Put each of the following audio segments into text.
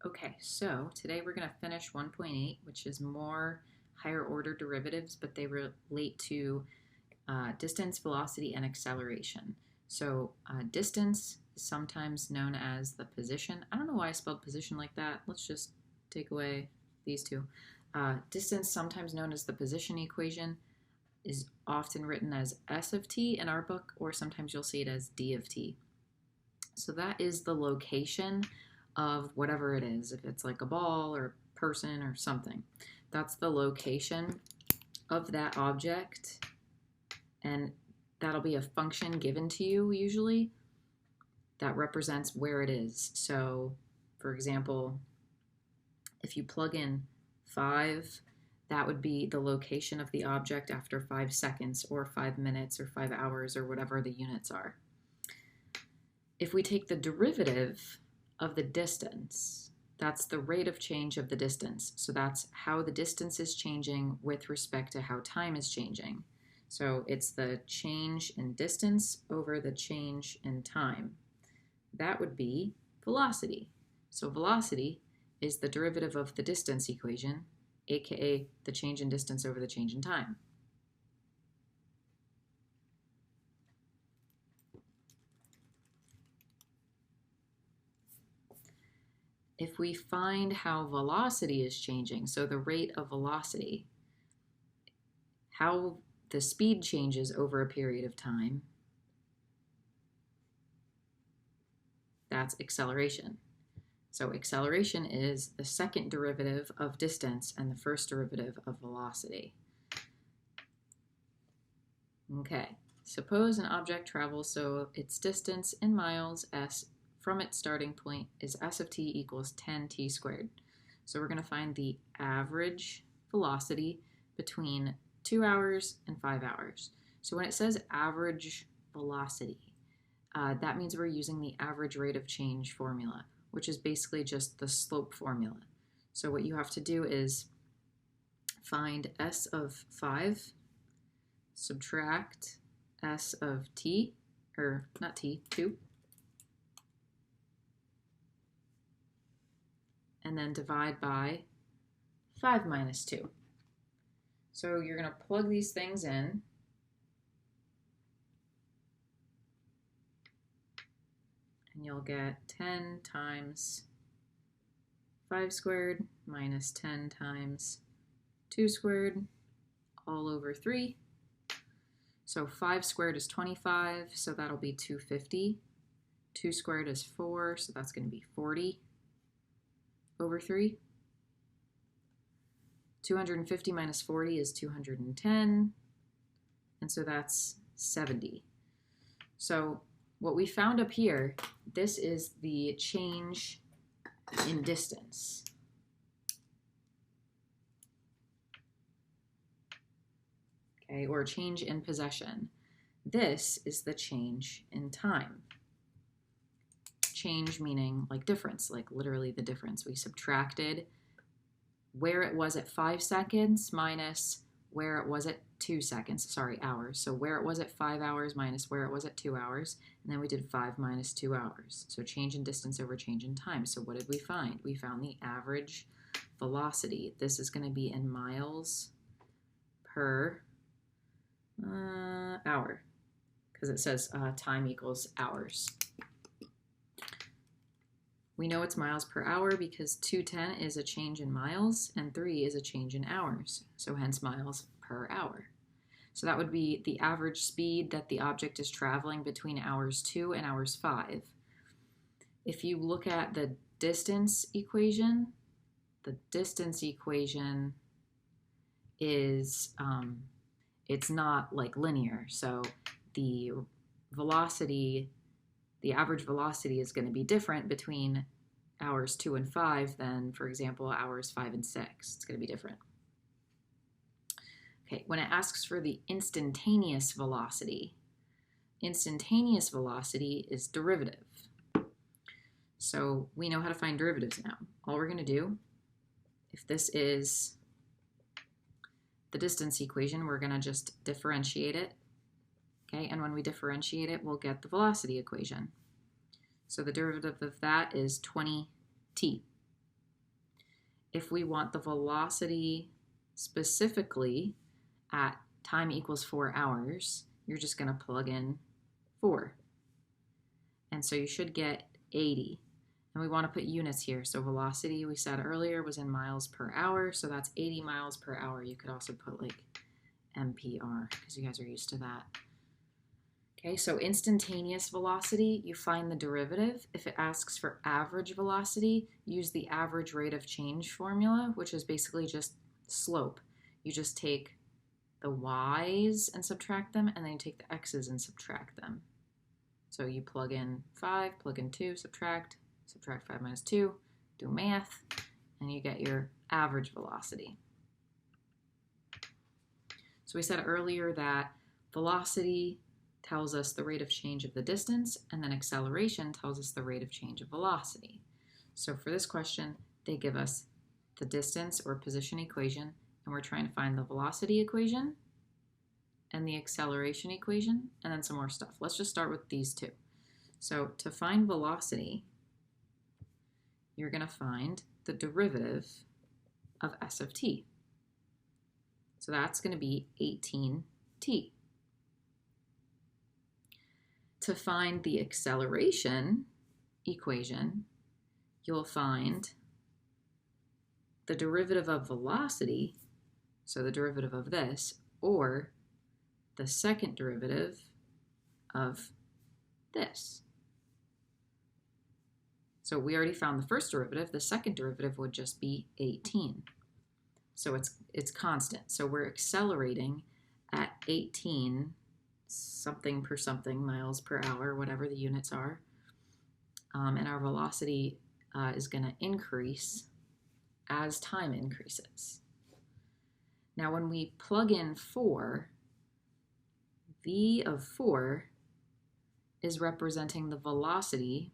Okay, so today we're going to finish 1.8, which is more higher order derivatives, but they relate to distance, velocity, and acceleration. So distance is sometimes known as the position. I don't know why I spelled position like that. Let's just take away these two. Distance, sometimes known as the position equation, is often written as S of t in our book, or sometimes you'll see it as d of t. So that is the location of whatever it is. If it's like a ball or a person or something, that's the location of that object, and that'll be a function given to you usually that represents where it is. So for example, if you plug in 5, that would be the location of the object after 5 seconds or 5 minutes or 5 hours or whatever the units are. If we take the derivative of the distance, that's the rate of change of the distance. So that's how the distance is changing with respect to how time is changing. So it's the change in distance over the change in time. That would be velocity. So velocity is the derivative of the distance equation, aka the change in distance over the change in time. If we find how velocity is changing, so the rate of velocity, how the speed changes over a period of time, that's acceleration. So acceleration is the second derivative of distance and the first derivative of velocity. Okay, suppose an object travels, so its distance in miles, s, from its starting point is s of t equals 10t squared. So we're going to find the average velocity between 2 hours and 5 hours. So when it says average velocity, that means we're using the average rate of change formula, which is basically just the slope formula. So what you have to do is find s of 5, subtract s of t, or not t, 2, and then divide by 5 minus 2. So you're going to plug these things in. And you'll get 10 times 5 squared minus 10 times 2 squared all over 3. So 5 squared is 25, so that'll be 250. 2 squared is 4, so that's going to be 40 over 3. 250 minus 40 is 210, and so that's 70. So what we found up here, this is the change in distance. Okay, or change in possession. This is the change in time. Change meaning like difference, like literally the difference. We subtracted where it was at 5 seconds minus where it was at 2 seconds, hours. So where it was at 5 hours minus where it was at 2 hours, and then we did 5 minus 2 hours. So change in distance over change in time. So what did we find? We found the average velocity. This is going to be in miles per hour, because it says time equals hours. We know it's miles per hour because 210 is a change in miles and 3 is a change in hours, so hence miles per hour. So that would be the average speed that the object is traveling between hours 2 and hours 5. If you look at the distance equation is, it's not like linear, so the velocity, the average velocity is going to be different between hours 2 and 5 than, for example, hours 5 and 6. It's going to be different. Okay, when it asks for the instantaneous velocity is derivative. So we know how to find derivatives now. All we're going to do, if this is the distance equation, we're going to just differentiate it. Okay, and when we differentiate it, we'll get the velocity equation. So the derivative of that is 20t. if we want the velocity specifically at time equals 4 hours, you're just going to plug in 4. And so you should get 80. And we want to put units here. So velocity, we said earlier, was in miles per hour. So that's 80 miles per hour. You could also put like MPR because you guys are used to that. Okay, so instantaneous velocity, you find the derivative. If it asks for average velocity, use the average rate of change formula, which is basically just slope. You just take the y's and subtract them, and then you take the x's and subtract them. So you plug in 5, plug in 2, subtract 5 minus 2, do math, and you get your average velocity. So we said earlier that velocity tells us the rate of change of the distance, and then acceleration tells us the rate of change of velocity. So for this question, they give us the distance or position equation, and we're trying to find the velocity equation and the acceleration equation, and then some more stuff. Let's just start with these two. So to find velocity, you're going to find the derivative of s of t. So that's going to be 18t. To find the acceleration equation, you'll find the derivative of velocity, so the derivative of this, or the second derivative of this. So we already found the first derivative. The second derivative would just be 18. So it's constant. So we're accelerating at 18 something per something miles per hour, whatever the units are. And our velocity is going to increase as time increases. Now when we plug in 4, v of 4 is representing the velocity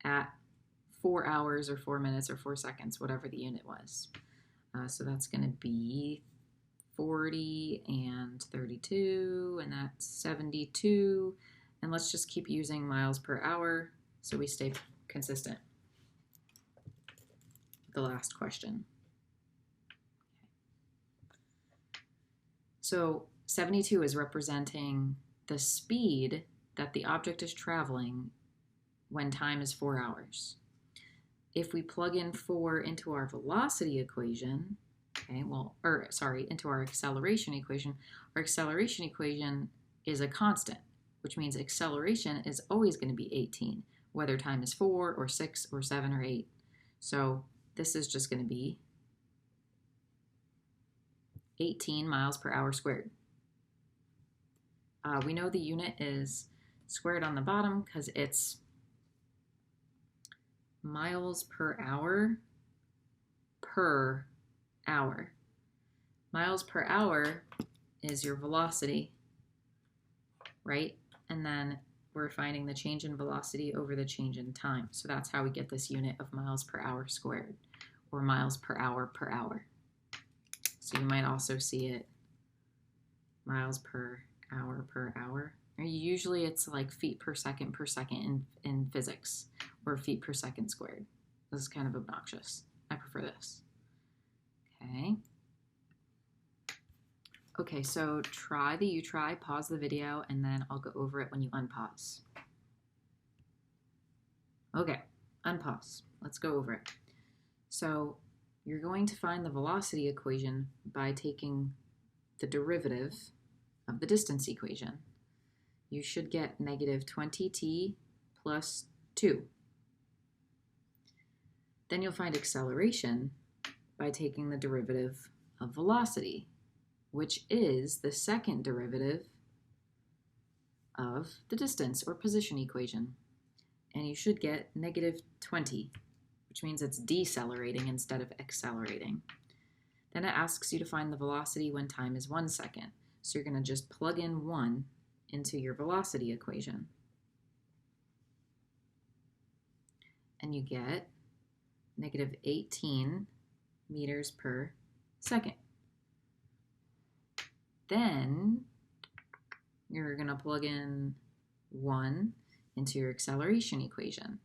at 4 hours or 4 minutes or 4 seconds, whatever the unit was. So that's going to be 40 and 32, and that's 72. And let's just keep using miles per hour so we stay consistent. The last question. So 72 is representing the speed that the object is traveling when time is 4 hours. If we plug in 4 into our velocity equation, into our acceleration equation is a constant, which means acceleration is always going to be 18, whether time is 4 or 6 or 7 or 8. So this is just going to be 18 miles per hour squared. We know the unit is squared on the bottom because it's miles per hour per hour. Miles per hour is your velocity, right? And then we're finding the change in velocity over the change in time. So that's how we get this unit of miles per hour squared, or miles per hour per hour. So you might also see it miles per hour per hour. Or usually it's like feet per second in physics, or feet per second squared. This is kind of obnoxious. I prefer this. Okay. Okay, so try the U-try, pause the video, and then I'll go over it when you unpause. Okay, unpause. Let's go over it. So you're going to find the velocity equation by taking the derivative of the distance equation. You should get negative 20t plus 2. Then you'll find acceleration by taking the derivative of velocity, which is the second derivative of the distance or position equation. And you should get negative 20, which means it's decelerating instead of accelerating. Then it asks you to find the velocity when time is 1 second. So you're going to just plug in 1 into your velocity equation. And you get negative 18 meters per second. Then you're going to plug in 1 into your acceleration equation,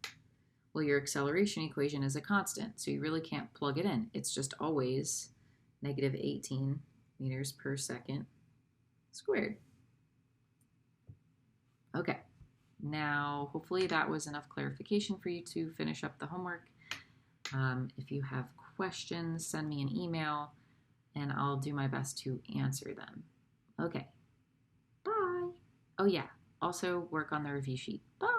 Well, your acceleration equation is a constant, so you really can't plug it in. It's just always negative 18 meters per second squared. Okay, now hopefully that was enough clarification for you to finish up the homework. If you have questions, send me an email and I'll do my best to answer them. Okay, bye. Oh yeah, also work on the review sheet. Bye.